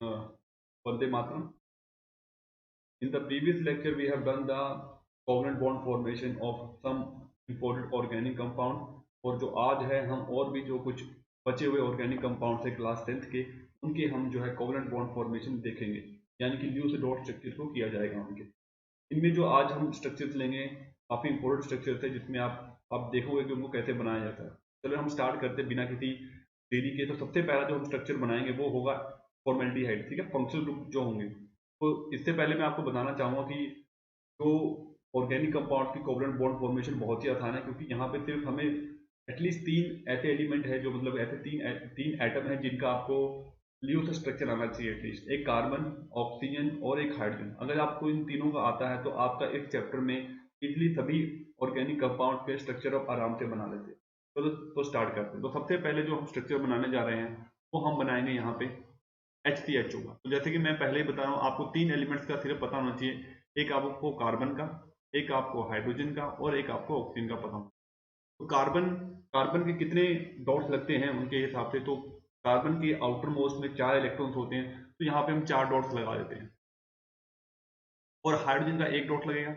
Vande Mataram. In the previous lecture, we have done the covalent bond formation of some important organic compound. और जो आज है हम और भी जो कुछ बचे हुए ऑर्गेनिक कंपाउंड है क्लास 10th के, उनके हम जो है कोवलेंट बॉन्ड फॉर्मेशन देखेंगे, यानी कि ल्यूस डॉट स्ट्रक्चर को किया जाएगा उनके। इनमें जो आज हम स्ट्रक्चर्स लेंगे काफ़ी इंपॉर्टेंट स्ट्रक्चर्स है, जिसमें आप देखोगे कि उनको कैसे बनाया जाता है। चलो हम स्टार्ट करते हैं बिना किसी देरी के। तो सबसे पहला जो हम स्ट्रक्चर बनाएंगे वो होगा फॉर्मेल्डिहाइड, ठीक है, फंक्शनल ग्रुप जो होंगे। तो इससे पहले मैं आपको बताना चाहूँगा कि जो ऑर्गेनिक कंपाउंड की कोवलेंट बॉन्ड फॉर्मेशन बहुत ही आसान है, क्योंकि यहाँ पे सिर्फ हमें एटलीस्ट 3 ऐसे एलिमेंट है, जो मतलब ऐसे तीन एटम है जिनका आपको ल्यूस स्ट्रक्चर आना चाहिए, एटलीस्ट एक कार्बन, ऑक्सीजन और एक हाइड्रोजन। अगर आपको इन तीनों का आता है तो आपका इस चैप्टर में इजली सभी ऑर्गेनिक कंपाउंड के स्ट्रक्चर आप आराम से बना लेते हैं। तो स्टार्ट करते हैं। तो सबसे पहले जो हम स्ट्रक्चर बनाने जा रहे हैं वो हम बनाएंगे यहाँ पे HCHO का। तो जैसे कि मैं पहले ही बता रहा हूँ, आपको 3 एलिमेंट्स का सिर्फ पता होना चाहिए, एक आपको कार्बन का, एक आपको हाइड्रोजन का और एक आपको ऑक्सीजन का पता होना। तो कार्बन कार्बन के कितने डॉट्स लगते हैं उनके हिसाब से, तो कार्बन के आउटर मोस्ट में 4 इलेक्ट्रॉन्स होते हैं, तो यहाँ पे हम 4 डॉट्स लगा देते हैं। और हाइड्रोजन का 1 डॉट लगेगा।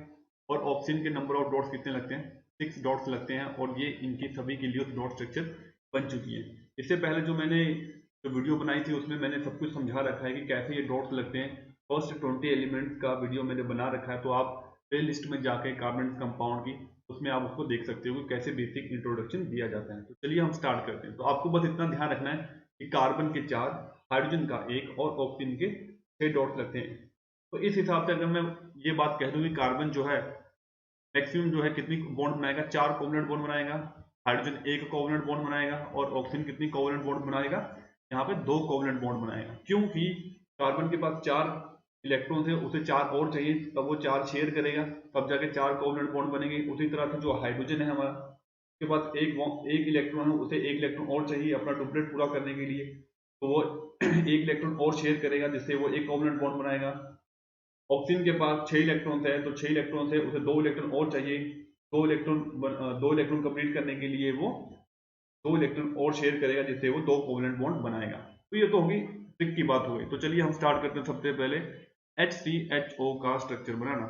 और ऑक्सीजन के नंबर ऑफ डॉट्स कितने लगते हैं, 6 डॉट्स लगते हैं। और ये इनकी सभी की ल्यूस डॉट स्ट्रक्चर बन चुकी है। इससे पहले जो मैंने जो वीडियो बनाई थी उसमें मैंने सब कुछ समझा रखा है कि कैसे ये डॉट्स लगते हैं। फर्स्ट 20 एलिमेंट्स का वीडियो मैंने बना रखा है, तो आप प्ले लिस्ट में जाके कार्बन कंपाउंड की, उसमें आप उसको देख सकते हो कि कैसे बेसिक इंट्रोडक्शन दिया जाता है। तो चलिए हम स्टार्ट करते हैं। तो आपको बस इतना ध्यान रखना है कि कार्बन के 4, हाइड्रोजन का 1 और ऑक्सीजन के 6 डॉट्स लगते हैं। तो इस हिसाब से अगर मैं ये बात कह दूं कि कार्बन जो है मैक्सिमम जो है कितनी बॉन्ड बनाएगा, 4 कोवलेंट बॉन्ड बनाएगा। हाइड्रोजन 1 कोवलेंट बॉन्ड बनाएगा। और ऑक्सीजन कितनी कोवलेंट बॉन्ड बनाएगा, यहाँ पे 2 कोवलेंट बॉन्ड बनाएगा। क्योंकि कार्बन के पास 4 इलेक्ट्रॉन है, उसे 4 और चाहिए, तब वो 4 शेयर करेगा, तब जाके 4 कोवलेंट बॉन्ड बनेंगे। उसी तरह से जो हाइड्रोजन है हमारा के पास एक इलेक्ट्रॉन है, उसे 1 इलेक्ट्रॉन और चाहिए अपना डुप्लेट पूरा करने के लिए, तो वो 1 इलेक्ट्रॉन और शेयर करेगा, जिससे वो 1 कोवलेंट बॉन्ड बनाएगा। ऑक्सीजन के पास 6 इलेक्ट्रॉन्स है, तो 6 इलेक्ट्रॉन्स है, उसे 2 इलेक्ट्रॉन और चाहिए। 2 इलेक्ट्रॉन कंप्लीट करने के लिए वो 2 इलेक्ट्रॉन और शेयर करेगा, जिससे वो 2 कोवलेंट बॉन्ड बनाएगा। तो ये तो होगी ट्रिक की बात हो गई। तो चलिए हम स्टार्ट करते हैं। सबसे पहले HCHO का स्ट्रक्चर बनाना।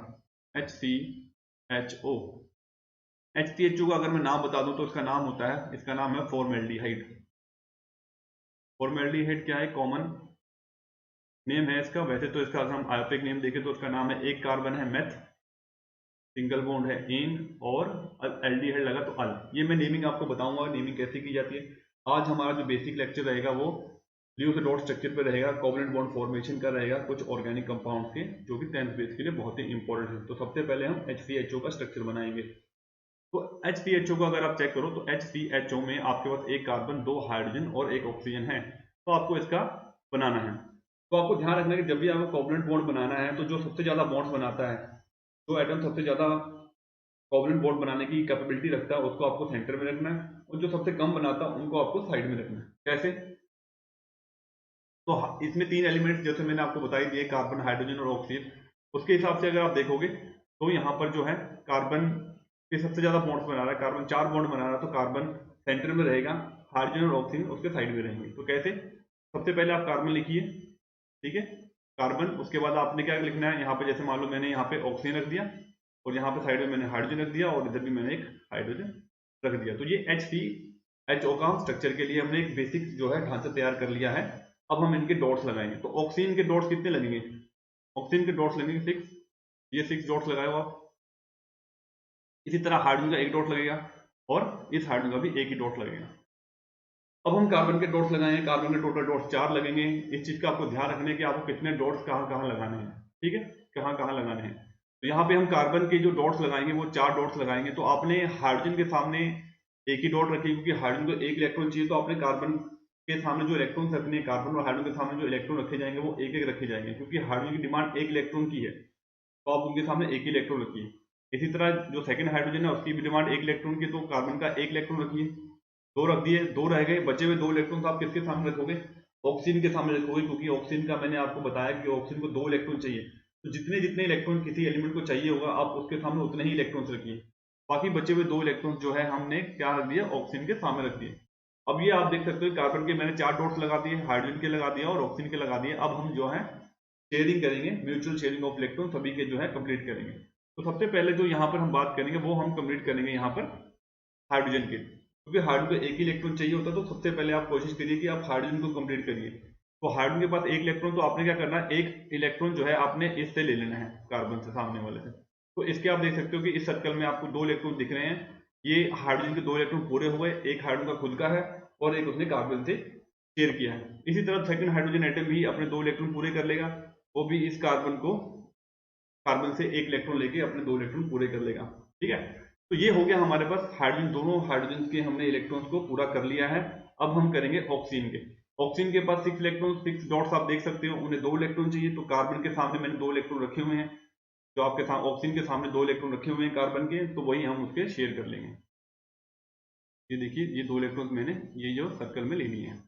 HCHO HCHO का अगर मैं नाम बता दूं तो इसका नाम होता है, इसका नाम है फॉर्मेल्डिहाइड। फॉर्मेल्डिहाइड क्या है, कॉमन नेम है इसका। वैसे तो इसका अगर हम आयोपिक नेम देखें तो इसका नाम है, एक कार्बन है मेथ, सिंगल बॉन्ड है इन, और एल्डिहाइड लगा तो अल। ये मैं नेमिंग आपको बताऊंगा नेमिंग कैसे की जाती है। आज हमारा जो बेसिक लेक्चर रहेगा वो ल्यूस डॉट स्ट्रक्चर पे रहेगा, कोवलेंट बॉन्ड फॉर्मेशन का रहेगा, कुछ ऑर्गेनिक कंपाउंड के जो कि 10th बेस के लिए बहुत ही इंपॉर्टेंट है। तो सबसे पहले हम HCHO का स्ट्रक्चर बनाएंगे। तो HCHO को अगर आप चेक करो तो HCHO में आपके पास एक कार्बन, 2 हाइड्रोजन और 1 ऑक्सीजन है। तो आपको इसका बनाना है। तो आपको ध्यान रखना है कि जब भी आपको कोवलेंट बॉन्ड बनाना है, तो जो सबसे ज्यादा बॉन्ड्स बनाता है, जो एटम सबसे ज्यादा कोवलेंट बॉन्ड बनाने की कैपेबिलिटी रखता है, उसको आपको सेंटर में रखना है। और जो सबसे कम बनाता है उनको आपको साइड में रखना है। कैसे, तो इसमें 3 एलिमेंट्स जैसे मैंने आपको बताई दिए, कार्बन, हाइड्रोजन और ऑक्सीजन। उसके हिसाब से अगर आप देखोगे तो यहाँ पर जो है कार्बन के सबसे ज्यादा बॉन्ड्स बना रहा है, कार्बन 4 बॉन्ड बना रहा है, तो कार्बन सेंटर में रहेगा, हाइड्रोजन और ऑक्सीजन उसके साइड में रहेंगे। तो कैसे, सबसे पहले आप कार्बन लिखिए, ठीक है, कार्बन। उसके बाद आपने क्या लिखना है, यहाँ पे जैसे मान लो मैंने यहाँ पे ऑक्सीजन रख दिया, और यहाँ पे साइड में मैंने हाइड्रोजन रख दिया, और इधर भी मैंने एक हाइड्रोजन रख दिया। तो ये HCHO का स्ट्रक्चर के लिए हमने एक बेसिक जो है ढांचा तैयार कर लिया है। अब हम इनके डॉट्स लगाएंगे। तो ऑक्सीजन के डॉट्स कितने लगेंगे, ऑक्सीजन के डॉट्स लगेंगे 6, ये 6 डॉट्स लगाए आप। इसी तरह हाइड्रोजन का 1 डॉट लगेगा, और इस हाइड्रोजन का भी 1 ही डॉट लगेगा। अब हम कार्बन के डॉट्स लगाएंगे। कार्बन के टोटल डॉट्स 4 लगेंगे। इस चीज का आपको ध्यान रखना है कि आपको कितने डॉट्स कहाँ कहाँ लगाने हैं, ठीक है, कहाँ कहाँ लगाने हैं। तो यहाँ पे हम कार्बन के जो डॉट्स लगाएंगे वो 4 डॉट्स लगाएंगे। तो आपने हाइड्रोजन के सामने 1 ही डॉट रखी, क्योंकि हाइड्रोजन को 1 इलेक्ट्रॉन चाहिए, तो आपने कार्बन के सामने जो इलेक्ट्रॉन रखने हैं, कार्बन और हाइड्रोजन के सामने जो इलेक्ट्रॉन रखे जाएंगे वो 1 1 रखे जाएंगे, क्योंकि हाइड्रोजन की डिमांड 1 इलेक्ट्रॉन की है, तो आप उनके सामने 1 ही इलेक्ट्रॉन रखिए। इसी तरह जो सेकंड हाइड्रोजन है उसकी भी डिमांड 1 इलेक्ट्रॉन की, तो कार्बन का 1 इलेक्ट्रॉन रखिए। 2 रख दिए, 2 रह गए, बचे हुए 2 इलेक्ट्रॉन आप किसके सामने रखोगे, ऑक्सीजन के सामने रखोगे, क्योंकि ऑक्सीजन का मैंने आपको बताया कि ऑक्सीजन को 2 इलेक्ट्रॉन चाहिए। तो जितने जितने इलेक्ट्रॉन किसी एलिमेंट को चाहिए होगा, आप उसके सामने उतने ही इलेक्ट्रॉन्स रखिए। बाकी बचे हुए 2 इलेक्ट्रॉन्स जो है हमने क्या रख दिया, ऑक्सीजन के सामने रख दिए। अब ये आप देख सकते हो कार्बन के मैंने 4 डॉट्स लगा दिए, हाइड्रोजन के लगा दिया और ऑक्सीजन के लगा दिए। अब हम जो है शेयरिंग करेंगे, म्यूचुअल शेयरिंग ऑफ इलेक्ट्रॉन सभी के जो है कंप्लीट करेंगे। तो सबसे पहले जो यहाँ पर हम बात करेंगे वो हम कंप्लीट करेंगे यहाँ पर हाइड्रोजन के, क्योंकि हाइड्रोजन को एक ही इलेक्ट्रॉन चाहिए होता है। तो सबसे पहले आप कोशिश करिए कि आप हाइड्रोजन को कंप्लीट करिए। तो हाइड्रोजन के पास एक इलेक्ट्रॉन, तो आपने क्या करना है, एक इलेक्ट्रॉन जो है आपने इससे ले लेना है, कार्बन से, सामने वाले से। तो इसके आप देख सकते हो कि इस सर्कल में आपको 2 इलेक्ट्रॉन दिख रहे हैं। ये हाइड्रोजन के 2 इलेक्ट्रॉन पूरे हुए, एक हाइड्रोजन का खुद का है और एक उसने कार्बन से शेयर किया है। इसी तरह सेकंड हाइड्रोजन एटम भी अपने 2 इलेक्ट्रॉन पूरे कर लेगा, वो भी इस कार्बन से एक इलेक्ट्रॉन लेके अपने 2 इलेक्ट्रॉन पूरे कर लेगा। ठीक है, तो ये हो गया हमारे पास हाइड्रोजन, दोनों हाइड्रोजन के हमने इलेक्ट्रॉन्स को पूरा कर लिया है। अब हम करेंगे ऑक्सीजन के। ऑक्सीजन के पास 6 इलेक्ट्रॉन, 6 डॉट्स आप देख सकते हो, उन्हें 2 इलेक्ट्रॉन चाहिए। तो कार्बन के सामने मैंने 2 इलेक्ट्रॉन रखे हुए हैं, जो आपके सामने ऑक्सीजन के सामने 2 इलेक्ट्रॉन रखे हुए हैं कार्बन के, तो वही हम उसके शेयर कर लेंगे। ये देखिए, ये 2 इलेक्ट्रॉन मैंने ये जो सर्कल में ले लिए हैं।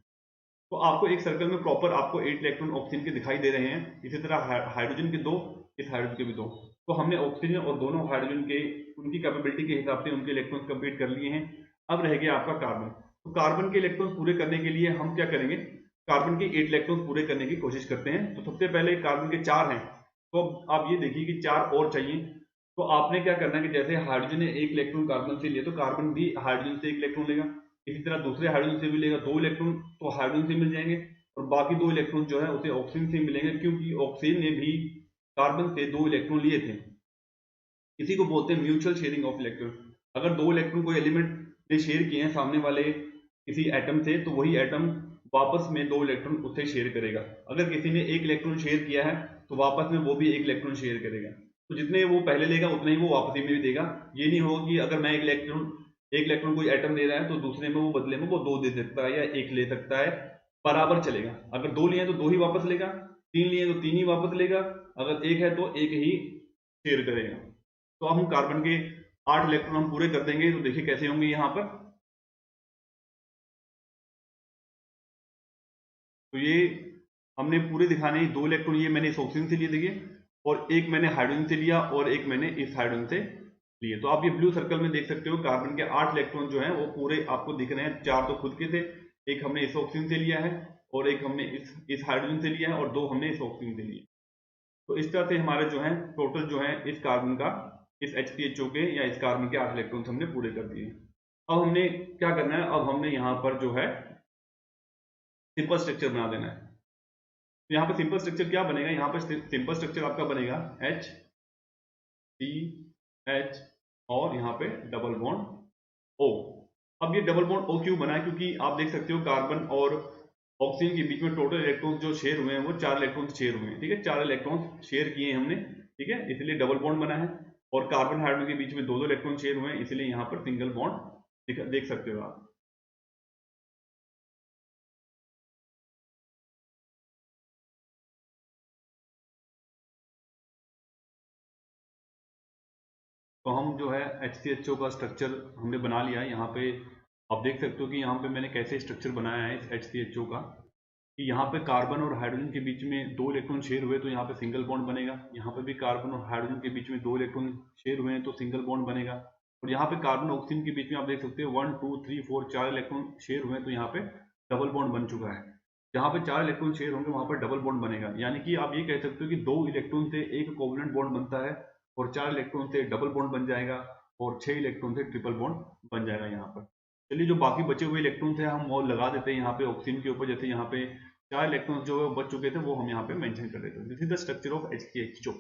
तो आपको एक सर्कल में प्रॉपर आपको 8 इलेक्ट्रॉन ऑक्सीजन के दिखाई दे रहे हैं। इसी तरह हाइड्रोजन के 2, इस हाइड्रोजन के भी 2। तो हमने ऑक्सीजन और दोनों हाइड्रोजन के उनकी कैपेबिलिटी के हिसाब से उनके इलेक्ट्रॉन्स कंप्लीट कर लिए हैं। अब रह गया आपका कार्बन। तो कार्बन के इलेक्ट्रॉन्स पूरे करने के लिए हम क्या करेंगे, कार्बन के 8 इलेक्ट्रॉन्स पूरे करने की कोशिश करते हैं। तो सबसे पहले कार्बन के 4 हैं, तो आप ये देखिए कि 4 और चाहिए। तो आपने क्या करना है कि जैसे हाइड्रोजन ने 1 इलेक्ट्रॉन कार्बन से लिया, तो कार्बन भी हाइड्रोजन से 1 इलेक्ट्रॉन लेगा। इसी तरह दूसरे हाइड्रोजन से भी लेगा 2 इलेक्ट्रॉन, तो हाइड्रोजन से मिल जाएंगे, और बाकी 2 इलेक्ट्रॉन जो है उसे ऑक्सीजन से मिलेंगे, क्योंकि ऑक्सीजन ने भी कार्बन से 2 इलेक्ट्रॉन लिए थे। इसी को बोलते हैं म्यूचुअल शेयरिंग ऑफ इलेक्ट्रॉन। अगर 2 इलेक्ट्रॉन कोई एलिमेंट ने शेयर किए हैं सामने वाले किसी एटम से, तो वही एटम वापस में 2 इलेक्ट्रॉन उससे शेयर करेगा। अगर किसी ने 1 इलेक्ट्रॉन शेयर किया है, तो वापस में वो भी 1 इलेक्ट्रॉन शेयर करेगा। तो जितने वो पहले लेगा उतने ही वो वापसी में भी देगा। ये नहीं होगा कि अगर मैं 1 इलेक्ट्रॉन कोई एटम दे रहा है, तो दूसरे में वो बदले में वो 2 दे सकता है या 1 ले सकता है, बराबर चलेगा। अगर 2 लिए तो 2 ही वापस लेगा, 3 लिए तो 3 ही वापस लेगा, अगर 1 है तो 1 ही शेयर करेगा। तो हम कार्बन के 8 इलेक्ट्रॉन हम पूरे कर देंगे। तो देखिए कैसे होंगे यहाँ पर। तो ये हमने पूरे दिखाने, 2 इलेक्ट्रॉन ये मैंने इस ऑक्सीजन से लिए देखिए, और एक मैंने हाइड्रोजन से लिया और एक मैंने इस हाइड्रोजन से लिए। तो आप ये ब्लू सर्कल में देख सकते हो कार्बन के 8 इलेक्ट्रॉन जो है वो पूरे आपको दिख रहे हैं। 4 तो खुद के थे, एक हमने इस ऑक्सीजन से लिया है, और एक हमने इस हाइड्रोजन से लिया है, और 2 हमने इस ऑक्सीजन से लिए। तो इस तरह से हमारे जो है टोटल जो है इस कार्बन का, इस HCHO के या इस कार्बन के 8 इलेक्ट्रॉन्स हमने पूरे कर दिए। अब हमने क्या करना है, अब हमने यहाँ पर जो है सिंपल स्ट्रक्चर बना देना है। तो यहाँ पे सिंपल स्ट्रक्चर क्या बनेगा, यहाँ पर सिंपल स्ट्रक्चर आपका बनेगा HCH और यहाँ पे डबल बॉन्ड O। अब ये डबल बॉन्ड O क्यों बना है, क्योंकि आप देख सकते हो कार्बन और ऑक्सीजन के बीच में टोटल इलेक्ट्रॉन्स जो शेयर हुए हैं वो 4 इलेक्ट्रॉन्स शेयर हुए हैं। ठीक है, 4 इलेक्ट्रॉन्स शेयर किए हैं हमने, ठीक है, इसलिए डबल बॉन्ड बना है। और कार्बन हाइड्रोजन के बीच में 2 इलेक्ट्रॉन शेयर हुए हैं, इसलिए यहाँ पर सिंगल बॉन्ड देख सकते हो आप। तो हम जो है HCHO का स्ट्रक्चर हमने बना लिया है। यहाँ पे आप देख सकते हो कि यहाँ पे मैंने कैसे स्ट्रक्चर बनाया है इस HCHO का, कि यहाँ पे कार्बन और हाइड्रोजन के बीच में 2 इलेक्ट्रॉन शेयर हुए तो यहाँ पे सिंगल बॉन्ड बनेगा। यहाँ पे भी कार्बन और हाइड्रोजन के बीच में 2 इलेक्ट्रॉन शेयर हुए हैं तो सिंगल बॉन्ड बनेगा। और यहाँ पे कार्बन और ऑक्सीजन के बीच में आप देख सकते हो 1 2 3 4 4 इलेक्ट्रॉन शेयर हुए हैं, तो यहाँ पे डबल बॉन्ड बन चुका है। जहाँ पे 4 इलेक्ट्रॉन शेयर होंगे वहाँ पर डबल बॉन्ड बनेगा। यानी कि आप ये कह सकते हो कि 2 इलेक्ट्रॉन से एक कोवलेंट बॉन्ड बनता है, और 4 इलेक्ट्रॉन से डबल बॉन्ड बन जाएगा, और 6 इलेक्ट्रॉन से ट्रिपल बॉन्ड बन जाएगा यहाँ पर। चलिए, जो बाकी बचे हुए इलेक्ट्रॉन्स हैं हम वो लगा देते हैं यहाँ पे ऑक्सीजन के ऊपर। जैसे यहाँ पे 4 इलेक्ट्रॉन्स जो है बच चुके थे वो हम यहाँ पे मेंशन कर देते हैं। This is the structure of HCHO।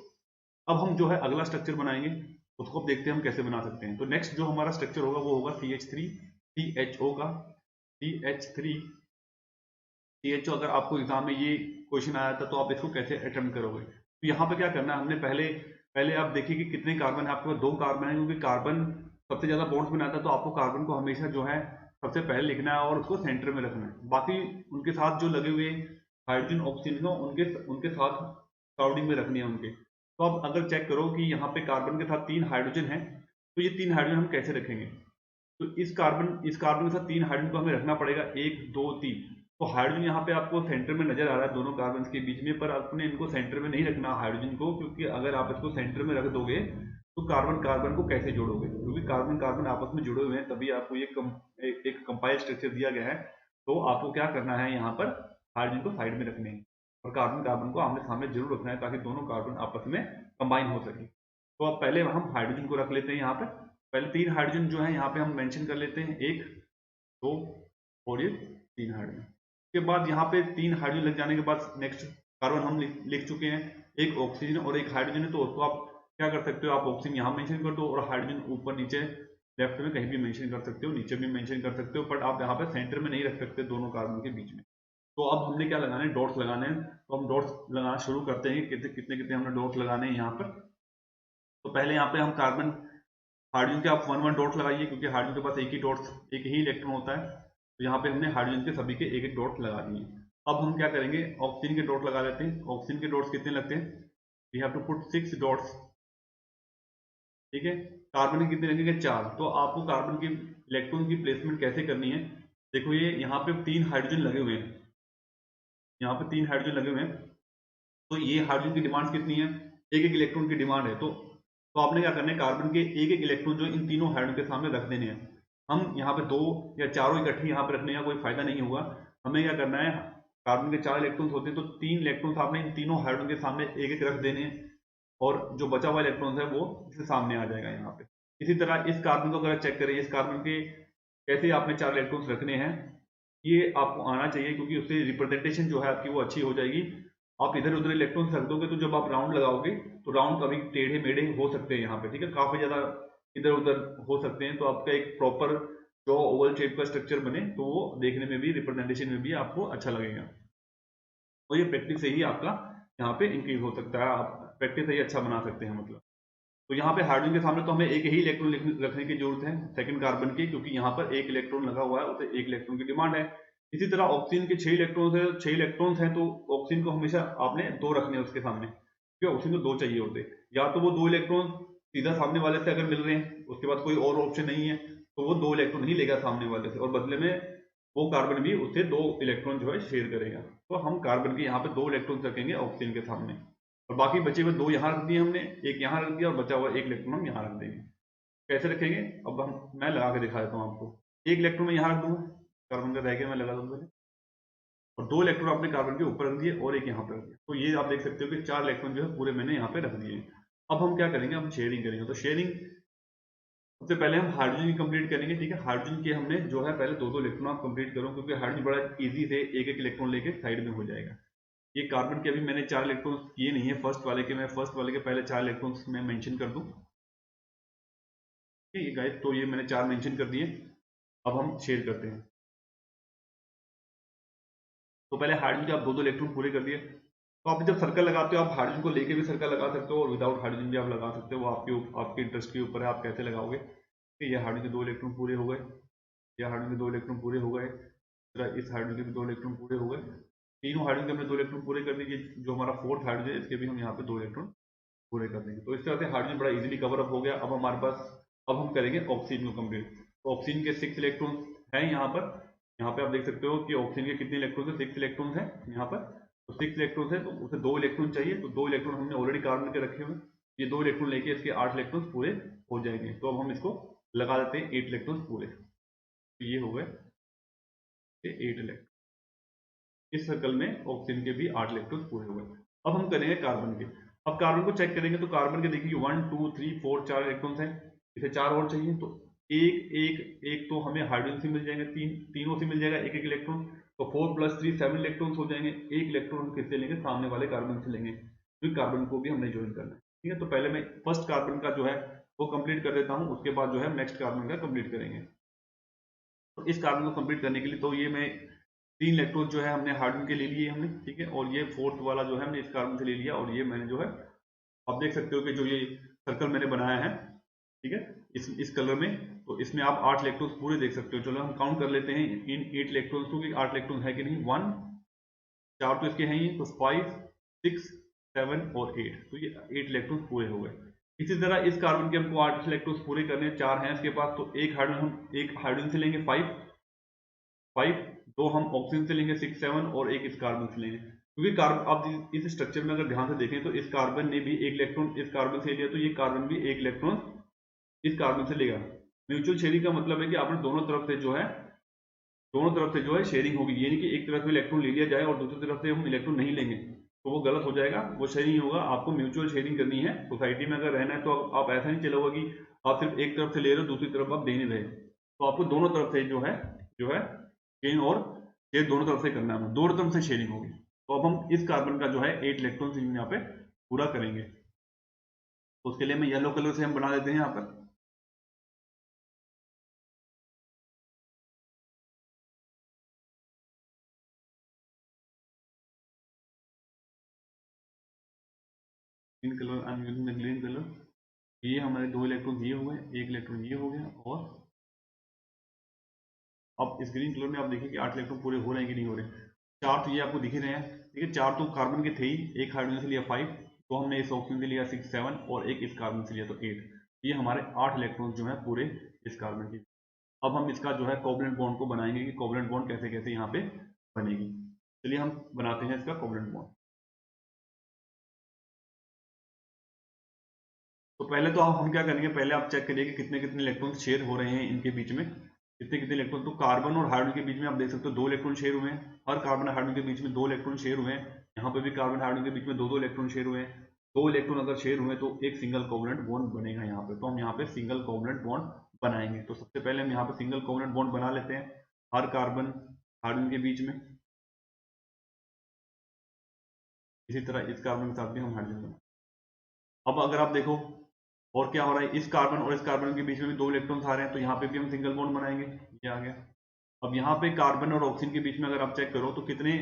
अब हम जो है अगला स्ट्रक्चर बनाएंगे, उसको अब देखते हैं हम कैसे बना सकते हैं। तो नेक्स्ट जो हमारा स्ट्रक्चर होगा वो होगा CH3CHO का। CH3CHO, अगर आपको एग्जाम में ये क्वेश्चन आया था तो आप इसको कैसे अटेम्प्ट करोगे। तो यहाँ पे क्या करना है, हमने पहले आप देखिए कि कितने कार्बन है। आपके पास 2 कार्बन है, क्योंकि कार्बन सबसे ज्यादा बॉन्ड्स बनाता है, तो आपको कार्बन को हमेशा जो है सबसे पहले लिखना है और उसको सेंटर में रखना है। बाकी उनके साथ जो लगे हुए हाइड्रोजन ऑक्सीजन उनके साथ सराउंडिंग में रखनी है उनके। तो अब अगर चेक करो कि यहाँ पे कार्बन के साथ 3 हाइड्रोजन है, तो ये 3 हाइड्रोजन हम कैसे रखेंगे। तो इस कार्बन के साथ 3 हाइड्रोजन को हमें रखना पड़ेगा, 1 2 3। तो हाइड्रोजन यहाँ पे आपको सेंटर में नजर आ रहा है दोनों कार्बन के बीच में, पर आपने इनको सेंटर में नहीं रखना हाइड्रोजन को, क्योंकि अगर आप इसको सेंटर में रख दोगे तो कार्बन को कैसे जोड़ोगे, क्योंकि कार्बन आपस में जुड़े हुए हैं, तभी आपको ये एक कंपाइल स्ट्रक्चर दिया गया है तो आपको क्या करना है, यहाँ पर हाइड्रोजन को साइड में रखने हैं और कार्बन कार्बन को आमने सामने जरूर रखना है ताकि दोनों कार्बन आपस में कंबाइन हो सके। तो अब पहले हम हाइड्रोजन को रख लेते हैं यहाँ पर। पहले 3 हाइड्रोजन जो है यहाँ पे हम मेंशन कर लेते हैं, 1 2 और ये 3 हाइड्रोजन। उसके बाद यहाँ पे 3 हाइड्रोजन लग जाने के बाद नेक्स्ट कार्बन हम लिख चुके हैं, एक ऑक्सीजन और एक हाइड्रोजन है। तो उसको आप क्या कर सकते हो, आप ऑक्सीजन यहाँ मेंशन कर दो और हाइड्रोजन ऊपर नीचे लेफ्ट में कहीं भी मेंशन कर सकते हो, नीचे भी मेंशन कर सकते हो, बट आप यहाँ पे सेंटर में नहीं रख सकते दोनों कार्बन के बीच में। तो अब हमने क्या लगाना है, डॉट्स लगाने हैं। तो हम डॉट्स लगाना शुरू करते हैं, कितने कितने कितने हमने डॉट्स लगाने हैं यहाँ पर। तो पहले यहाँ पे हम कार्बन हाइड्रोजन के आप 1 1 डॉट लगाइए, क्योंकि हाइड्रोजन के पास एक ही इलेक्ट्रॉन होता है। तो यहाँ पे हमने हाइड्रोजन के सभी के एक एक डॉट लगा दिए। अब हम क्या करेंगे, ऑक्सीजन के डॉट लगा लेते हैं। ऑक्सीजन के डॉट्स कितने लगते हैं, we have to put 6 dots, ठीक है। कार्बन के कितने लगेंगे, 4। तो आपको कार्बन की इलेक्ट्रॉन की प्लेसमेंट कैसे करनी है, देखो ये यहाँ पे 3 हाइड्रोजन लगे हुए हैं, यहाँ पे 3 हाइड्रोजन लगे हुए हैं। तो ये हाइड्रोजन की डिमांड कितनी है, एक एक इलेक्ट्रॉन की डिमांड है। तो आपने क्या करना है, कार्बन के एक एक इलेक्ट्रॉन जो इन तीनों हाइड्रोजन के सामने रख देने हैं। हम यहाँ पे 2 या चारों इकट्ठे यहाँ पे रखने का कोई फायदा नहीं होगा। हमें क्या करना है, कार्बन के 4 इलेक्ट्रॉन्स होते हैं, तो 3 इलेक्ट्रॉन्स आपने इन तीनों हाइड्रोजन के सामने एक एक रख देने हैं और जो बचा हुआ इलेक्ट्रॉन्स है वो इसके सामने आ जाएगा यहाँ पे। इसी तरह इस कार्बन को अगर चेक करें, इस कार्बन के कैसे आपने 4 इलेक्ट्रॉन्स रखने हैं, ये आपको आना चाहिए, क्योंकि उससे रिप्रेजेंटेशन जो है आपकी वो अच्छी हो जाएगी। आप इधर उधर इलेक्ट्रॉन्स रख दोगे तो जब आप राउंड लगाओगे तो राउंड कभी टेढ़े मेढ़े हो सकते हैं यहाँ पे, ठीक है, काफी ज्यादा इधर उधर हो सकते हैं। तो आपका एक प्रॉपर जो ओवल शेप का स्ट्रक्चर बने तो वो देखने में भी, रिप्रेजेंटेशन में भी आपको अच्छा लगेगा। तो ये प्रैक्टिस से ही आपका यहाँ पे इंक्रीज हो सकता है, आप प्रैक्टिस से ही अच्छा बना सकते हैं मतलब। तो यहाँ पे हाइड्रोजन के सामने तो हमें एक ही इलेक्ट्रॉन रखने की जरूरत है सेकंड कार्बन की, क्योंकि यहाँ पर एक इलेक्ट्रॉन लगा हुआ है, उसे एक इलेक्ट्रॉन की डिमांड है। इसी तरह ऑक्सीजन के 6 इलेक्ट्रॉन है, 6 इलेक्ट्रॉन्स हैं, तो ऑक्सीजन को हमेशा आपने 2 रखने हैं उसके सामने, क्योंकि ऑक्सीजन को 2 चाहिए होते। या तो वो 2 इलेक्ट्रॉन सीधा सामने वाले से अगर मिल रहे हैं, उसके बाद कोई और ऑप्शन नहीं है, तो वो 2 इलेक्ट्रॉन ही लेगा सामने वाले से, और बदले में वो कार्बन भी उससे 2 इलेक्ट्रॉन जो है शेयर करेगा। तो हम कार्बन के यहाँ पे 2 इलेक्ट्रॉन रखेंगे ऑक्सीजन के सामने, और बाकी बचे हुए 2 यहाँ रख दिए हमने, एक यहाँ रख दिया, और बचा हुआ 1 इलेक्ट्रॉन हम यहाँ रख देंगे। कैसे रखेंगे, अब मैं लगा के दिखा देता हूँ आपको। 1 इलेक्ट्रॉन मैं यहाँ रख दूंगा, कार्बन का रह गया, मैं लगा दूंगा, और 2 इलेक्ट्रॉन आपने कार्बन के ऊपर रख दिए और एक यहाँ पर रख दिया। तो ये आप देख सकते हो कि 4 इलेक्ट्रॉन जो है पूरे मैंने यहाँ पे रख दिए। अब हम क्या करेंगे, हम शेयरिंग करेंगे। तो शेयरिंग सबसे पहले हम हाइड्रोजन की कंप्लीट करेंगे, ठीक है। हाइड्रोजन के हमने जो है पहले 2 इलेक्ट्रॉन आप कंप्लीट करो, क्योंकि हाइड्रोजन बड़ा इजी से एक एक इलेक्ट्रॉन लेके साइड में हो जाएगा। ये कार्बन के अभी मैंने 4 इलेक्ट्रॉन्स किए नहीं है, फर्स्ट वाले के, मैं फर्स्ट वाले के पहले 4 इलेक्ट्रॉन्स में मेंशन कर दूं, ठीक है गाइस। तो ये मैंने 4 मेंशन कर दिए। अब हम शेयर करते हैं। तो पहले हाइड्रोजन के आप 2 इलेक्ट्रॉन पूरे कर दिए। तो आप जब सर्कल लगाते हो, आप हाइड्रोजन को लेके भी सर्कल लगा सकते हो और विदाउट हाइड्रोजन भी आप लगा सकते हो, वो आपके इंटरेस्ट के ऊपर है, आप कैसे लगाओगे। ये हाइड्रोजन के 2 इलेक्ट्रॉन पूरे हो गए, ये हाइड्रोजन के 2 इलेक्ट्रॉन पूरे हो गए, इस हाइड्रोजन के भी 2 इलेक्ट्रॉन पूरे हो गए। तीनों हाइड्रोजन के हमने 2 इलेक्ट्रॉन पूरे कर दिए। जो हमारा 4th हाइड्रोजन है, इसके भी हम यहाँ पे 2 इलेक्ट्रॉन पूरे कर देंगे। तो इस तरह से हाइड्रोजन बड़ा इजीली कवर अप हो गया। अब हमारे पास, अब हम करेंगे ऑक्सीजन को कंप्लीट। तो ऑक्सीजन के 6 इलेक्ट्रॉन हैं यहाँ पर। यहाँ पे आप देख सकते हो कि ऑक्सीजन के कितने इलेक्ट्रॉन है, 6 इलेक्ट्रॉन है यहाँ पर। तो 6 इलेक्ट्रॉन है, तो उसे 2 इलेक्ट्रॉन चाहिए, तो 2 इलेक्ट्रॉन हमने ऑलरेडी कार्बन के रखे हुए। ये 2 इलेक्ट्रॉन लेके इसके 8 इलेक्ट्रॉन पूरे हो जाएंगे। तो अब हम इसको लगा देते हैं 8 इलेक्ट्रॉन पूरे। तो ये हो गए 8 इलेक्ट्रॉन। इस सर्कल में ऑक्सीजन के भी 8 इलेक्ट्रॉन पूरे हो गए। अब हम करेंगे कार्बन के। अब कार्बन को चेक करेंगे, तो कार्बन के देखिए 1 2 3 4 4 इलेक्ट्रॉन्स हैं, इसे 4 और चाहिए। तो एक एक एक तो हमें हाइड्रोजन से मिल जाएंगे, तीनों से मिल जाएगा एक एक इलेक्ट्रॉन। तो 4 + 3 7 इलेक्ट्रॉन्स हो जाएंगे। एक इलेक्ट्रॉन हम किससे लेंगे, सामने वाले कार्बन से लेंगे, क्योंकि कार्बन को भी हमने ज्वाइन करना है, ठीक है। तो पहले मैं फर्स्ट कार्बन का जो है वो कंप्लीट कर देता हूँ, उसके बाद जो है नेक्स्ट कार्बन का कंप्लीट करेंगे। तो इस कार्बन को कंप्लीट करने के लिए, तो ये मैं 3 इलेक्ट्रॉन जो है हमने हाइड्रोजन के ले लिए हमने, ठीक है। और ये 4th वाला जो है हमने इस कार्बन से ले लिया, और ये मैंने जो है, आप देख सकते हो कि जो ये सर्कल मैंने बनाया है, ठीक है, इस कलर में, तो इसमें आप 8 इलेक्ट्रॉन्स पूरे देख सकते हो। चलो हम काउंट कर लेते हैं इन 8 इलेक्ट्रॉन्स को कि 8 इलेक्ट्रॉन है कि नहीं। 1 4 तो इसके हैं ही, तो 5 6 7 और 8, तो ये 8 इलेक्ट्रॉन्स पूरे हो गए। इसी तरह इस कार्बन के हमको 8 इलेक्ट्रॉन्स पूरे करने, 4 हैं इसके पास, तो एक हाइड्रोजन से लेंगे 5 5, 2 हम ऑक्सीजन से लेंगे 6 7, और एक इस कार्बन से लेंगे। क्योंकि कार्बन, आप इस स्ट्रक्चर में अगर ध्यान से देखें, तो इस कार्बन ने भी एक इलेक्ट्रॉन इस कार्बन से लिया, तो ये कार्बन भी एक इलेक्ट्रॉन इस कार्बन से लेगा। म्यूचुअल शेयरिंग का मतलब है कि आपने दोनों तरफ से जो है दोनों तरफ से जो है शेयरिंग होगी, ये नहीं कि एक तरफ से इलेक्ट्रॉन ले लिया जाए और दूसरी तरफ से हम इलेक्ट्रॉन नहीं लेंगे, तो वो गलत हो जाएगा, वो सही नहीं होगा। आपको म्यूचुअल शेयरिंग करनी है। सोसाइटी में अगर रहना है तो आप ऐसा नहीं चलोगे कि आप सिर्फ एक तरफ से ले रहे हो दूसरी तरफ आप दे नहीं रहे, तो आपको दोनों तरफ से जो है गेन और शेयर दोनों तरफ से करना है, दोनों तरफ से शेयरिंग होगी। तो अब हम इस कार्बन का जो है 8 इलेक्ट्रॉन यहाँ पे पूरा करेंगे। तो उसके लिए मैं येलो कलर से हम बना देते हैं यहाँ पर। Green colour, I am using the green colour. ये हमारे 2 इलेक्ट्रॉन ये हुए, 1 इलेक्ट्रॉन ये हो गया, और अब इस ग्रीन कलर में आप देखिए कि 8 इलेक्ट्रॉन पूरे हो रहे हैं कि नहीं हो रहे। 4 तो ये आपको दिख ही रहे हैं, ठीक है। 4 तो कार्बन के थे ही, एक हाइड्रोजन से लिया 5, तो हमने इस ऑक्सीजन से लिया 6 7, और एक इस कार्बन से लिया तो 8। ये हमारे 8 इलेक्ट्रॉन जो है पूरे इस कार्बन के। अब हम इसका जो है कोवलेंट बॉन्ड को बनाएंगे कि कोवलेंट बॉन्ड कैसे कैसे यहाँ पे बनेगी। चलिए हम बनाते हैं इसका कोवलेंट बॉन्ड। तो पहले तो आप हम क्या करेंगे, पहले आप चेक करिए कि कितने कितने इलेक्ट्रॉन शेयर हो रहे हैं इनके बीच में, कितने कितने इलेक्ट्रॉन। तो कार्बन और हाइड्रोजन के बीच में आप देख सकते हो 2 इलेक्ट्रॉन शेयर हुए हैं, हर कार्बन और हाइड्रोजन के बीच में 2 इलेक्ट्रॉन शेयर हुए हैं। यहाँ पे भी कार्बन हाइड्रोजन के बीच में 2 इलेक्ट्रॉन शेयर हुए हैं। 2 इलेक्ट्रॉन अगर शेयर हुए तो एक सिंगल कोवलेंट बॉन्ड बनेगा यहाँ पे। तो हम यहाँ पे सिंगल कोवलेंट बॉन्ड बनाएंगे। तो सबसे पहले हम यहाँ पे सिंगल कोवलेंट बॉन्ड बना लेते हैं हर कार्बन हाइड्रोजन के बीच में। इसी तरह इस कार्बन के साथ भी हम हाइड्रोजन बना। अब अगर आप देखो और क्या हो रहा है, इस कार्बन और इस कार्बन के बीच में भी 2 इलेक्ट्रॉन्स आ रहे हैं, तो यहाँ पे भी हम सिंगल बॉन्ड बनाएंगे। ये आ गया। अब यहाँ पे कार्बन और ऑक्सीजन के बीच में अगर आप चेक करो तो कितने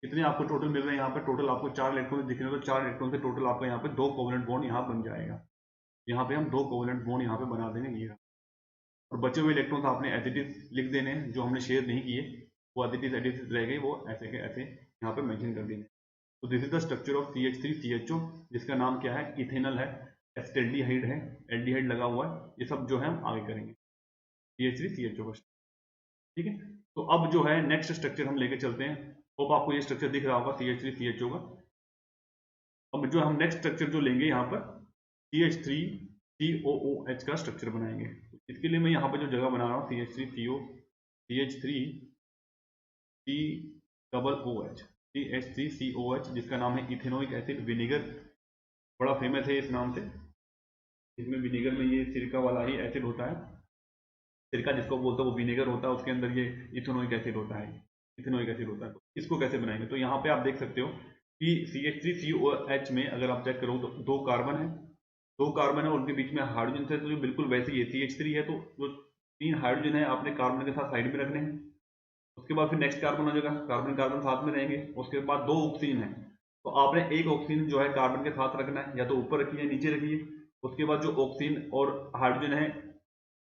कितने आपको टोटल मिल रहे हैं, यहाँ पे टोटल आपको 4 इलेक्ट्रॉन दिख रहे हैं। तो 4 इलेक्ट्रॉन से टोटल आपका यहाँ पे 2 कोवलेंट बॉन्ड यहाँ बन जाएगा। यहाँ पे हम 2 कोवलेंट बॉन्ड यहाँ पे बना देंगे ये। और बचे हुए इलेक्ट्रॉन्स आपने एज इट इज लिख देने हैं, जो हमने शेयर नहीं किए वो एज इट इज रह गए, वो ऐसे के ऐसे यहाँ पे मेंशन कर देंगे। तो this is the structure of CH3CHO, जिसका नाम क्या है, इथेनॉल है, एस्टेल्डिहाइड है, एल्डिहाइड लगा हुआ है। ये सब जो है हम आगे करेंगे CH3CHO का। ठीक है। तो अब जो है नेक्स्ट स्ट्रक्चर हम लेके चलते हैं। होप आपको ये स्ट्रक्चर दिख रहा होगा CH3CHO का। अब जो हम नेक्स्ट स्ट्रक्चर जो लेंगे यहाँ पर CH3COOH का स्ट्रक्चर बनाएंगे। इसके लिए मैं यहाँ पर जो जगह बना रहा हूँ CH3COOH, जिसका नाम है इथेनोइक एसिड विनेगर, बड़ा फेमस है इस नाम से। इसमें विनेगर में ये सिरका वाला ही एसिड होता है, सिरका जिसको बोलते हैं वो विनेगर होता है, उसके अंदर ये इथेनोइक एसिड होता है, इथेनोइक एसिड होता है। तो इसको कैसे बनाएंगे, तो यहाँ पे आप देख सकते हो कि CH3COH में अगर आप चेक करो तो 2 कार्बन है, 2 कार्बन है, उनके बीच में हाइड्रोजन है, तो जो बिल्कुल वैसे ही है CH3 है, तो जो 3 हाइड्रोजन है आपने कार्बन के साथ साइड में रखने हैं। उसके बाद फिर नेक्स्ट कार्बन हो जाएगा, कार्बन कार्बन साथ में रहेंगे। उसके बाद 2 ऑक्सीजन है, तो आपने एक ऑक्सीजन जो है कार्बन के साथ रखना है, या तो ऊपर रखिए नीचे रखिए। उसके बाद जो ऑक्सीजन और हाइड्रोजन है,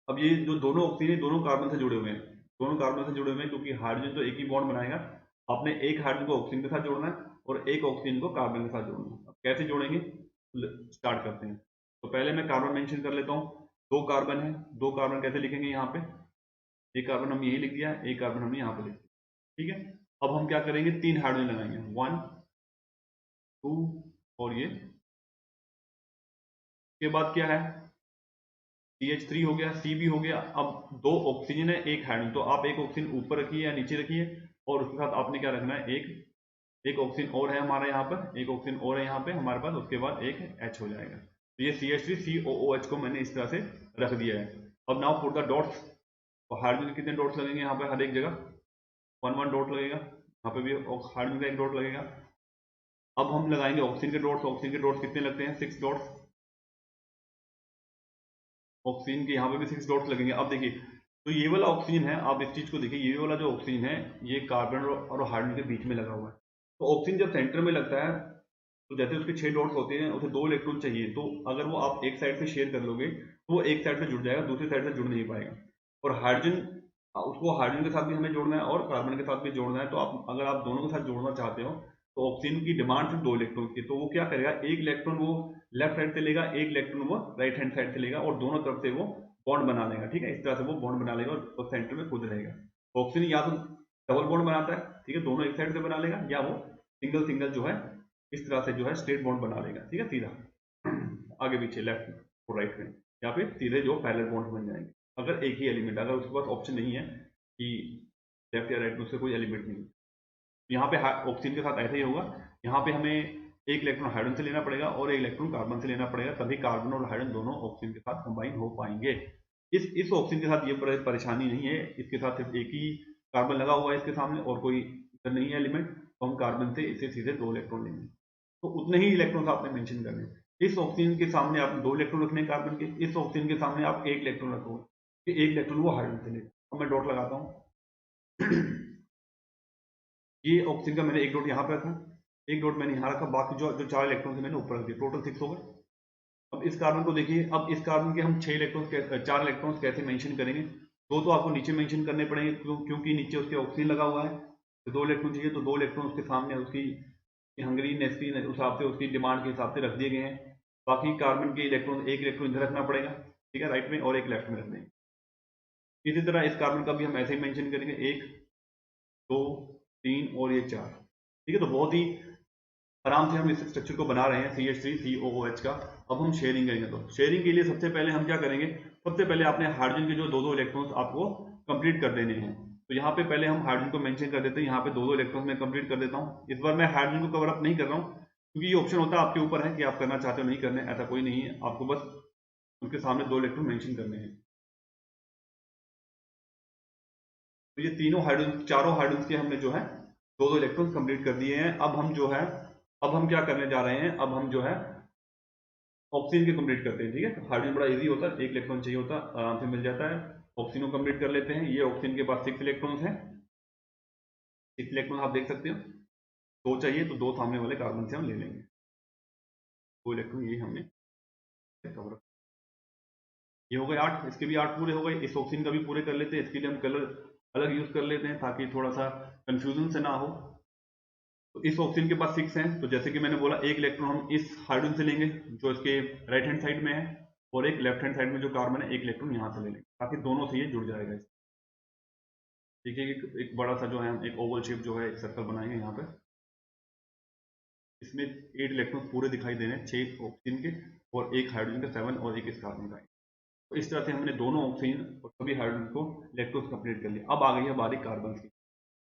अब ये जो दोनों ऑक्सीजन दोनों कार्बन से जुड़े हुए हैं, दोनों कार्बन से जुड़े हुए हैं, क्योंकि हाइड्रोजन तो एक ही बॉन्ड बनाएगा। आपने एक हाइड्रोजन को ऑक्सीजन के साथ जोड़ना है और एक ऑक्सीजन को कार्बन के साथ जोड़ना है। अब कैसे जोड़ेंगे, स्टार्ट करते हैं। तो पहले मैं कार्बन मेंशन कर लेता हूँ। 2 कार्बन है, 2 कार्बन कैसे लिखेंगे, यहाँ पे एक कार्बन हम यही लिख दिया, एक कार्बन हमने यहाँ पे लिख दिया। ठीक है। अब हम क्या करेंगे, 3 हाइड्रोजन लगाएंगे, 1 2 और ये। के बाद क्या है, CH3 हो गया, C भी हो गया। अब 2 ऑक्सीजन है, एक हाइड्रोजन, तो आप एक ऑक्सीजन ऊपर रखिए या नीचे रखिए, और उसके साथ आपने क्या रखना है, एक ऑक्सीजन और है हमारा यहाँ पर, एक ऑक्सीजन और है यहाँ पे हमारे पास, उसके बाद एक H हो जाएगा। तो ये CH3COOH को मैंने इस तरह से रख दिया है। अब नाउ पुट द डॉट्स। तो हाइड्रोजन कितने डॉट्स लगेंगे यहाँ पे, हर एक जगह 1 1 डॉट लगेगा, यहाँ पे भी हाइड्रोजन का एक डॉट लगेगा। अब हम लगाएंगे ऑक्सीजन के डॉट्स। ऑक्सीजन के डॉट्स कितने लगते हैं, 6 डॉट्स। ऑक्सीजन के यहाँ पे भी 6 डॉट्स लगेंगे। अब देखिए, तो ये वाला ऑक्सीजन है, आप इस चीज को देखिए, ये वाला जो ऑक्सीजन है ये कार्बन और हाइड्रोजन के बीच में लगा हुआ है। तो ऑक्सीजन जब सेंटर में लगता है, तो जैसे उसके 6 डॉट्स होते हैं, उसे 2 इलेक्ट्रॉन चाहिए, तो अगर वो आप एक साइड से शेयर कर लोगे तो वो एक साइड से जुड़ जाएगा, दूसरी साइड से जुड़ नहीं पाएगा। और हाइड्रोजन, उसको हाइड्रोजन के साथ भी हमें जोड़ना है और कार्बन के साथ भी जोड़ना है। तो आप अगर आप दोनों के साथ जोड़ना चाहते हो, तो ऑक्सीजन की डिमांड सिर्फ 2 इलेक्ट्रॉन की, तो वो क्या करेगा, एक इलेक्ट्रॉन वो लेफ्ट साइड से लेगा, एक इलेक्ट्रॉन वो राइट हैंड साइड से लेगा, और दोनों तरफ से वो बॉन्ड बना लेगा। ठीक है, इस तरह से वो बॉन्ड बना लेगा और सेंटर में खुद रहेगा। ऑक्सीजन या तो डबल बॉन्ड बनाता है, ठीक है, दोनों एक साइड से बना लेगा, या वो सिंगल सिंगल जो है इस तरह से जो है स्ट्रेट बॉन्ड बना लेगा। ठीक है, सीधा आगे पीछे लेफ्ट और राइट में, या फिर सीधे जो पैरेलल बॉन्ड बन जाएंगे, अगर एक ही एलिमेंट, अगर उसके पास ऑप्शन नहीं है कि लेफ्ट या राइट में उससे कोई एलिमेंट नहीं। यहाँ पे ऑक्सीजन के साथ ऐसे ही होगा, यहाँ पे हमें एक इलेक्ट्रॉन हाइड्रोजन से लेना पड़ेगा और एक इलेक्ट्रॉन कार्बन से लेना पड़ेगा, तभी कार्बन और हाइड्रोजन दोनों ऑक्सीजन के साथ कंबाइन हो पाएंगे। इस ऑक्सीजन के साथ ये परेशानी नहीं है, इसके साथ सिर्फ एक ही कार्बन लगा हुआ है इसके सामने और कोई इधर नहीं है एलिमेंट, तो हम कार्बन से इसे सीधे 2 इलेक्ट्रॉन लेंगे, तो उतने ही इलेक्ट्रॉन आपने मेंशन करने। इस ऑक्सीजन के सामने आप 2 इलेक्ट्रॉन रखने कार्बन के, इस ऑक्सीजन के सामने आप 1 इलेक्ट्रॉन रखोगे, एक इलेक्ट्रॉन वो हाइड्रोजन से लेगा। अब मैं डॉट लगाता हूँ ये ऑक्सीजन का मैंने एक डॉट यहाँ पे रखा, एक डॉट मैंने यहाँ रखा, बाकी जो 4 इलेक्ट्रॉन थे मैंने ऊपर रख दिए, टोटल 6 हो गए। अब इस कार्बन को देखिए, अब इस कार्बन के हम 4 इलेक्ट्रॉन्स कैसे मेंशन करेंगे? दो तो आपको नीचे मेंशन करने पड़ेंगे क्योंकि नीचे उसके ऑक्सीजन लगा हुआ है, तो 2 इलेक्ट्रॉन चाहिए, तो 2 इलेक्ट्रॉन उसके सामने उसकी हंगरीनेस की हिसाब से उसकी डिमांड के हिसाब से रख दिए गए हैं। बाकी कार्बन के इलेक्ट्रॉन, एक इलेक्ट्रॉन इधर रखना पड़ेगा, ठीक है, राइट में, और एक लेफ्ट में रख देंगे। इसी तरह इस कार्बन का भी हम ऐसे ही मेंशन करेंगे, 1 2 3 और ये 4, ठीक है। तो बहुत ही आराम से हम इस स्ट्रक्चर को बना रहे हैं CH3COOH का। अब हम शेयरिंग करेंगे, तो शेयरिंग के लिए सबसे पहले हम क्या करेंगे, सबसे पहले आपने हाइड्रोजन के जो 2 इलेक्ट्रॉन्स आपको कंप्लीट कर देने हैं, तो यहाँ पे पहले हम हाइड्रोजन को मेंशन कर देते हैं, यहाँ पे 2 इलेक्ट्रॉन्स में कंप्लीट कर देता हूँ। इस बार मैं हाइड्रोजन को कवर अप नहीं कर रहा हूँ क्योंकि ये ऑप्शन होता है आपके ऊपर है कि आप करना चाहते हो नहीं करने, ऐसा कोई नहीं है, आपको बस उनके सामने 2 इलेक्ट्रॉन मेंशन करने हैं। तो ये तीनों हाइड्रोजन, चारों हाइड्रोजन के हमने जो है 2 इलेक्ट्रॉन कंप्लीट कर दिए हैं। अब हम जो है, अब हम क्या करने जा रहे हैं, अब हम जो है ऑक्सीजन के कंप्लीट करते हैं, ठीक है। हाइड्रोजन बड़ा इजी होता है, 1 इलेक्ट्रॉन चाहिए होता है, आराम से मिल जाता है। ऑक्सीजन को कंप्लीट कर लेते हैं। ये ऑक्सीजन के पास 6 इलेक्ट्रॉन्स हैं, 6 इलेक्ट्रॉन आप देख सकते हो, 2 चाहिए तो 2 सामने वाले कार्बन से हम ले लेंगे, 2 इलेक्ट्रॉन ये हमने कवर। ये हो गए 8, इसके भी 8 पूरे हो गए। इस ऑक्सीजन का भी पूरे कर लेते हैं, इसके लिए हम कलर अलग यूज कर लेते हैं ताकि थोड़ा सा कंफ्यूजन से ना हो। तो इस ऑक्सीजन के पास 6 हैं, तो जैसे कि मैंने बोला, एक इलेक्ट्रॉन हम इस हाइड्रोजन से लेंगे जो इसके राइट हैंड साइड में है, और एक लेफ्ट हैंड साइड में जो कार्बन है, एक इलेक्ट्रॉन यहाँ से ले लेंगे ताकि दोनों से ये जुड़ जाएगा। देखिए एक बड़ा सा जो है, एक ओवल शेप जो है, एक सर्कल बनाएंगे यहाँ पे, इसमें 8 इलेक्ट्रॉन पूरे दिखाई दे रहे हैं, 6 ऑक्सीजन के और एक हाइड्रोजन का 7 और एक इस कार्बन का। तो इस तरह से हमने दोनों ऑक्सीजन और सभी हाइड्रोजन को इलेक्ट्रॉन कंप्लीट कर लिया। अब आ गई है बारी कार्बन की।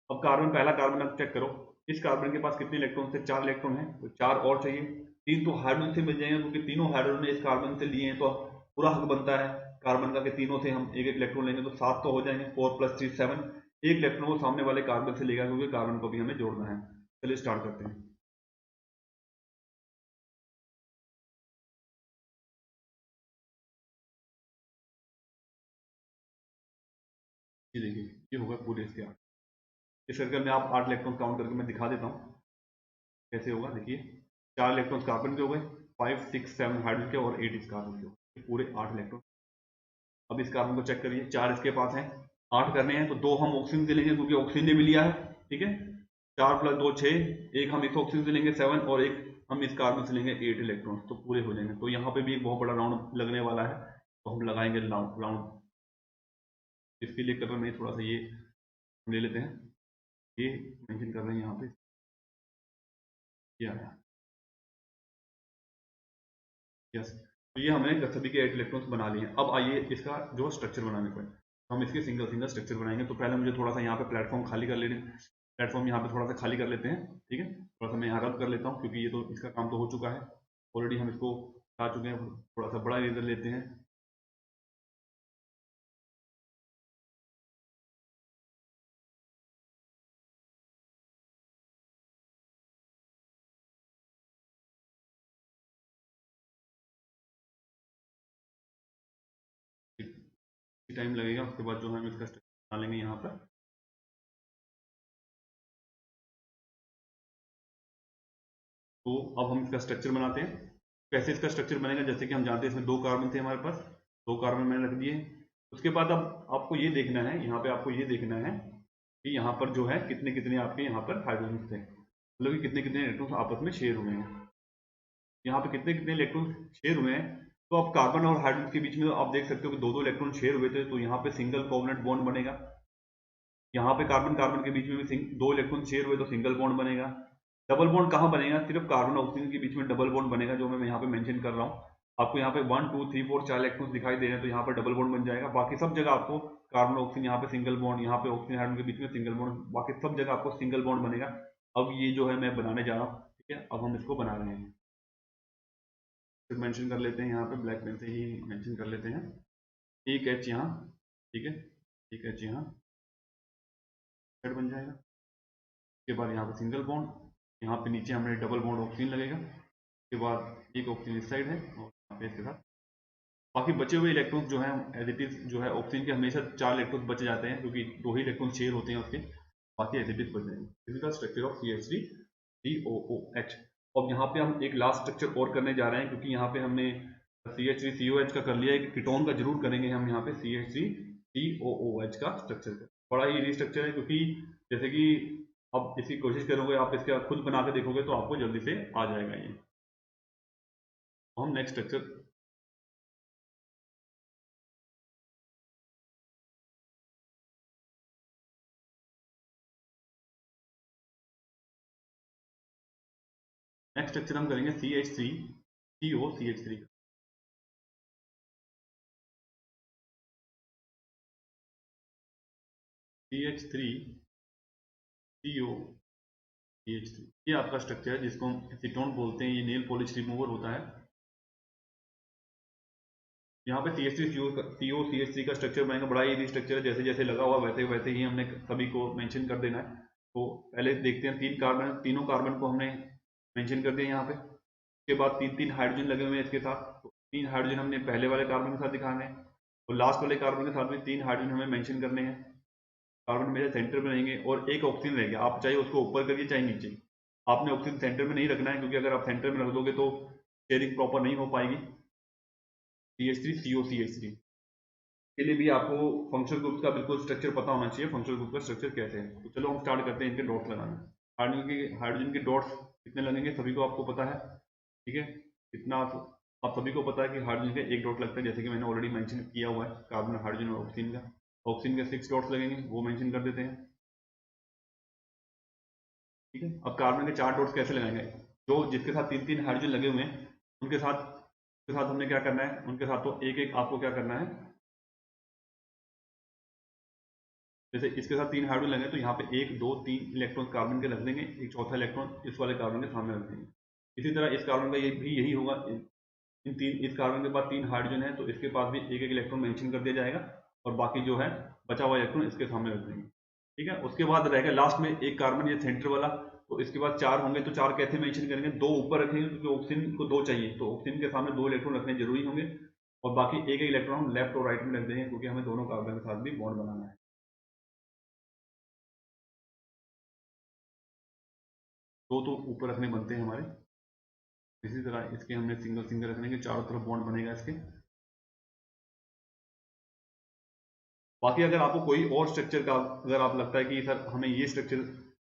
अब कार्बन, पहला कार्बन आप चेक करो, इस कार्बन के पास कितने इलेक्ट्रॉन थे? 4 इलेक्ट्रॉन है, तो 4 और चाहिए। 3 तो हाइड्रोजन से मिल जाएंगे क्योंकि तीनों हाइड्रोजन ने इस कार्बन से लिए हैं, तो पूरा हक बनता है कार्बन का कि तीनों से हम एक इलेक्ट्रॉन लेंगे, तो 7 तो हो जाएंगे, 4 + 3 7। एक इलेक्ट्रॉन वो सामने वाले कार्बन से लेगा क्योंकि कार्बन को भी हमें जोड़ना है। चलिए स्टार्ट करते हैं। ये देखिए, ये होगा पूरे इसके 8। इस सर्कल में आप 8 इलेक्ट्रॉन काउंट करके मैं दिखा देता हूँ कैसे होगा। देखिए, 4 इलेक्ट्रॉन कार्बन के हो गए, 5 6 7 हाइड्रोजन के और 8 इस कार्बन के हो गए, पूरे 8 इलेक्ट्रॉन। अब इस कार्बन को चेक करिए, 4 इसके पास हैं, 8 करने हैं, तो 2 हम ऑक्सीजन से लेंगे क्योंकि ऑक्सीजन ने भी लिया है, ठीक है। 4 + 2 6, एक हम इस ऑक्सीजन से लेंगे 7 और एक हम इस कार्बन से लेंगे 8 इलेक्ट्रॉन, तो पूरे हो जाएंगे। तो यहाँ पे भी एक बहुत बड़ा राउंड लगने वाला है, तो हम लगाएंगे राउंड। इसके लिए कलर में थोड़ा सा ये ले लेते हैं, ये मेंशन कर रहे हैं यहाँ पे, ये आया, यस। तो ये हमने सभी के 8 इलेक्ट्रॉन्स बना लिए हैं। अब आइए इसका जो स्ट्रक्चर बनाने पर, हम इसके सिंगल सिंगल स्ट्रक्चर बनाएंगे। तो पहले मुझे थोड़ा सा यहाँ पे प्लेटफॉर्म खाली कर लेने, प्लेटफॉर्म यहाँ पे थोड़ा सा खाली कर लेते हैं, ठीक है। थोड़ा सा मैं यहाँ रब कर लेता हूँ क्योंकि ये तो इसका काम तो हो चुका है ऑलरेडी, हम इसको आ चुके हैं। थोड़ा सा बड़ा इरेजर लेते हैं, टाइम लगेगा, उसके बाद जो हम इसका स्ट्रक्चर बना लेंगे यहाँ पर। तो अब हम इसका स्ट्रक्चर बनाते हैं। कैसे इसका स्ट्रक्चर बनेगा, जैसे कि हम जानते हैं इसमें 2 कार्बन थे हमारे पास, 2 कार्बन मैंने रख दिए। उसके बाद अब आपको ये देखना है, यहाँ पे आपको ये देखना है कि यहाँ पर जो है कितने कितने आपके यहाँ पर हाइड्रोजन थे, मतलब कि कितने कितने इलेक्ट्रॉन आपस में शेयर हुए हैं। यहाँ पे कितने कितने इलेक्ट्रॉन शेयर हुए हैं, तो अब कार्बन और हाइड्रोजन के बीच में आप देख सकते हो कि 2 इलेक्ट्रॉन शेयर हुए थे, तो यहाँ पे सिंगल कोवलेंट बॉन्ड बनेगा। यहाँ पे कार्बन कार्बन के बीच में भी 2 इलेक्ट्रॉन शेयर हुए तो सिंगल बॉन्ड बनेगा। डबल बॉन्ड कहाँ बनेगा? सिर्फ कार्बन और ऑक्सीजन के बीच में डबल बॉन्ड बनेगा, जो मैं यहाँ पे मेंशन कर रहा हूँ। आपको यहाँ पे 1 2 3 4 4 इलेक्ट्रॉन्स दिखाई दे रहे हैं, तो यहाँ पर डबल बॉन्ड बन जाएगा। बाकी सब जगह आपको कार्बन ऑक्सीजन, यहाँ पे सिंगल बॉन्ड, यहाँ पे ऑक्सीजन हाइड्रोजन के बीच में सिंगल बॉन्ड, बाकी सब जगह आपको सिंगल बॉन्ड बनेगा। अब ये जो है मैं बनाने जा रहा हूँ, ठीक है, अब हम इसको बना रहे हैं। फिर मेंशन कर लेते हैं यहाँ पे, ब्लैक पेन से ही मेंशन कर लेते हैं, एक एच यहाँ, ठीक है, एक एच यहाँ हेड बन जाएगा। उसके बाद यहाँ पे सिंगल बॉन्ड, यहाँ पे नीचे हमें डबल बॉन्ड ऑक्सीजन लगेगा। उसके बाद एक ऑक्सीजन इस साइड है और यहाँ पे इसके साथ बाकी बचे हुए इलेक्ट्रॉन्स जो है एज इट इज जो है ऑक्सीजन के हमेशा 4 इलेक्ट्रॉन्स बच जाते हैं, क्योंकि 2 ही इलेक्ट्रॉन शेयर होते हैं उसके, बाकी एज इट इज बच जाएंगे। This is the structure of CH3COOH। अब यहाँ पे हम एक लास्ट स्ट्रक्चर और करने जा रहे हैं, क्योंकि यहाँ पे हमने CH3COH का कर लिया है, कीटोन का जरूर करेंगे हम यहाँ पे CH3COOH का स्ट्रक्चर। बड़ा ही स्ट्रक्चर है, क्योंकि जैसे कि अब इसकी कोशिश करोगे आप, इसका खुद बना के देखोगे तो आपको जल्दी से आ जाएगा ये। हम नेक्स्ट स्ट्रक्चर हम करेंगे CH3COCH3 का। CH3COCH3 ये आपका स्ट्रक्चर है, जिसको हम एसीटोन बोलते हैं। ये नेल पॉलिश रिमूवर होता है। यहाँ पे CH3COCH3 का स्ट्रक्चर बनेगा, बड़ा इजी स्ट्रक्चर है, जैसे जैसे लगा हुआ वैसे वैसे ही हमने सभी को मेंशन कर देना है। तो पहले देखते हैं, 3 कार्बन, तीनों कार्बन को हमने मेंशन कर दिया यहाँ पे। उसके बाद 3 हाइड्रोजन लगे हुए हैं इसके साथ, तो 3 हाइड्रोजन हमने पहले वाले कार्बन के साथ दिखाने हैं, और लास्ट वाले कार्बन के साथ भी 3 हाइड्रोजन हमें मेंशन करने हैं। कार्बन मेरे सेंटर में रहेंगे और एक ऑक्सीजन रहेगा। आप चाहे उसको ऊपर करिए चाहे नीचे, आपने ऑक्सीजन सेंटर में नहीं रखना है, क्योंकि अगर आप सेंटर में रख दोगे तो शेयरिंग प्रॉपर नहीं हो पाएगी। CH3COCH3 के लिए भी आपको फंक्शनल ग्रुप का बिल्कुल स्ट्रक्चर पता होना चाहिए, फंक्शनल ग्रुप का स्ट्रक्चर कैसे है। तो चलो हम स्टार्ट करते हैं इनके डॉट्स लगाना। हाइड्रोजन के डॉट्स कितने लगेंगे सभी को आपको पता है, ठीक है, कितना आप सभी को पता है कि हाइड्रोजन का एक डॉट लगता है, जैसे कि मैंने ऑलरेडी मेंशन किया हुआ है कार्बन, हाइड्रोजन और ऑक्सीजन का। ऑक्सीजन के 6 डॉट्स लगेंगे, वो मेंशन कर देते हैं, ठीक है। अब कार्बन के 4 डॉट्स कैसे लगाएंगे, जो जिसके साथ 3 हाइड्रोजन लगे हुए हैं उनके साथ हमने क्या करना है, उनके साथ तो एक एक आपको क्या करना है, जैसे इसके साथ 3 हाइड्रोजन लगे तो यहाँ पे 1 2 3 इलेक्ट्रॉन कार्बन के रख देंगे, एक चौथा इलेक्ट्रॉन इस वाले कार्बन के सामने रख देंगे। इसी तरह इस कार्बन का ये भी यही होगा, इस कार्बन के पास 3 हाइड्रोजन है तो इसके पास भी एक एक इलेक्ट्रॉन मेंशन कर दिया जाएगा, और बाकी जो है बचा हुआ इलेक्ट्रॉन इसके सामने रख देंगे, ठीक है। उसके बाद रहेगा लास्ट में एक कार्बन, ये सेंटर वाला, तो इसके बाद 4 होंगे, तो 4 कैसे मेंशन करेंगे, 2 ऊपर रखेंगे क्योंकि ऑक्सीजन को 2 चाहिए, तो ऑक्सीजन के सामने 2 इलेक्ट्रॉन रखने जरूरी होंगे, और बाकी एक एक इलेक्ट्रॉन हम लेफ्ट और राइट में रख देंगे, क्योंकि हमें दोनों कार्बन के साथ भी बॉन्ड बनाना है। दो तो ऊपर रखने बनते हैं हमारे। इसी तरह इसके हमने सिंगल सिंगल रखने के, चारों तरफ बॉन्ड बनेगा इसके। बाकी अगर आपको कोई और स्ट्रक्चर का अगर आप लगता है कि सर हमें ये स्ट्रक्चर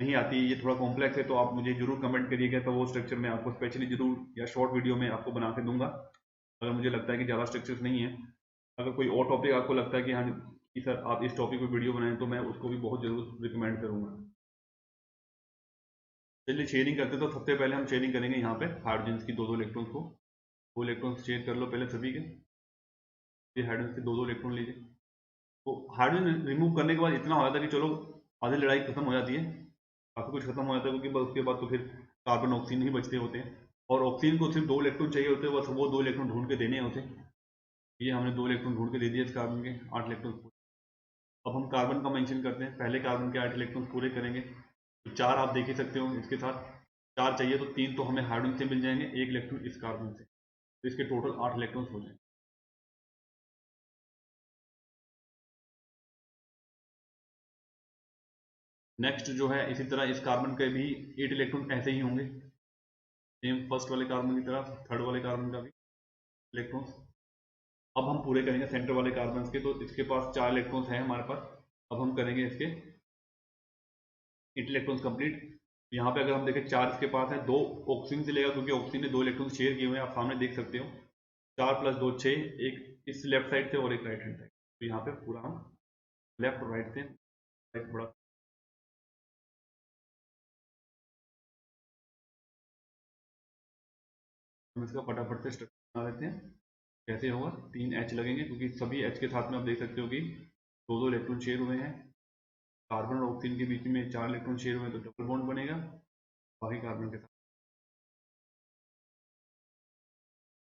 नहीं आती, ये थोड़ा कॉम्प्लेक्स है, तो आप मुझे जरूर कमेंट करिएगा, तो वो स्ट्रक्चर मैं आपको स्पेशली जरूर या शॉर्ट वीडियो में आपको बना के दूंगा। अगर मुझे लगता है कि ज़्यादा स्ट्रक्चर्स नहीं है, अगर कोई और टॉपिक आपको लगता है कि हाँ कि सर आप इस टॉपिक पर वीडियो बनाएं, तो मैं उसको भी बहुत जरूर रिकमेंड करूँगा। चलिए शेयरिंग करते, तो सबसे पहले हम शेयरिंग करेंगे यहाँ पे हाइड्रोजन की 2 इलेक्ट्रॉन्स को। 2 इलेक्ट्रॉन्स शेयर कर लो पहले सभी के, ये हाइड्रोजन के 2 इलेक्ट्रॉन लीजिए। तो हाइड्रोजन रिमूव करने के बाद इतना हो जाता है कि चलो आधी लड़ाई खत्म हो जाती है, काफ़ी कुछ खत्म हो जाता है, क्योंकि उसके बाद तो फिर कार्बन ऑक्सीजन ही बचते होते हैं, और ऑक्सीजन को सिर्फ 2 इलेक्ट्रॉन चाहिए होते हैं, बस वो 2 इलेक्ट्रॉन ढूंढ के देने होते हैं। ये हमने 2 इलेक्ट्रॉन ढूंढ के दे दिए इस कार्बन के, 8 इलेक्ट्रॉन। अब हम कार्बन का मेंशन करते हैं, पहले कार्बन के 8 इलेक्ट्रॉन पूरे करेंगे, तो 4 आप देख ही सकते हो इसके साथ, 4 चाहिए तो 3 तो हमें हाइड्रोजन से मिल जाएंगे, 1 इलेक्ट्रॉन इस कार्बन से, तो इसके टोटल 8 इलेक्ट्रॉन हो जाएंगे। नेक्स्ट जो है इसी तरह इस कार्बन के भी 8 इलेक्ट्रॉन ऐसे ही होंगे, सेम फर्स्ट वाले कार्बन की तरह, थर्ड वाले कार्बन का भी इलेक्ट्रॉन्स। अब हम पूरे करेंगे सेंटर वाले कार्बन के, तो इसके पास 4 इलेक्ट्रॉन्स हैं हमारे पास। अब हम करेंगे इसके 8 इलेक्ट्रॉन्स कंप्लीट। यहाँ पे अगर हम देखें 4 इसके पास है, 2 ऑक्सीजन से लेगा, क्योंकि ऑक्सीजन ने 2 इलेक्ट्रॉन शेयर किए हुए हैं, आप सामने देख सकते हो। 4 + 2 6, एक इस लेफ्ट साइड से और एक राइट हैंड साइड, तो यहाँ पे पूरा हम लेफ्ट और राइट से राइट थोड़ा हम इसका फटाफट से स्ट्रक्चर बना लेते हैं। कैसे होगा, 3 H लगेंगे, क्योंकि सभी H के साथ में आप देख सकते हो कि 2 इलेक्ट्रॉन शेयर हुए हैं, कार्बन और ऑक्सीजन के बीच में 4 इलेक्ट्रॉन शेयर हुए तो डबल बॉन्ड बनेगा बाकी कार्बन के साथ।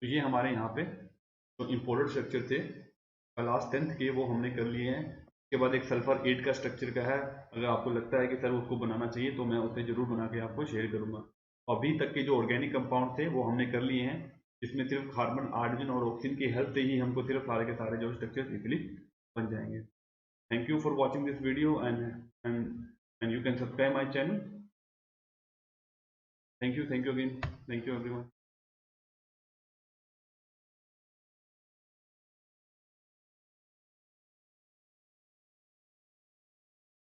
तो ये हमारे यहाँ पे जो इम्पोर्टेड स्ट्रक्चर थे क्लास 10th के वो हमने कर लिए हैं। उसके बाद एक सल्फर 8 का स्ट्रक्चर का है, अगर आपको लगता है कि सर उसको बनाना चाहिए तो मैं उसे जरूर बना के आपको शेयर करूंगा। अभी तक के जो ऑर्गेनिक कंपाउंड थे वो हमने कर लिए हैं, जिसमें सिर्फ कार्बन, हाइड्रोजन और ऑक्सीजन की हेल्प से ही हमको सिर्फ सारे के सारे जो स्ट्रक्चर इजीली बन जाएंगे। Thank you for watching this video and you can subscribe my channel. Thank you again, thank you everyone.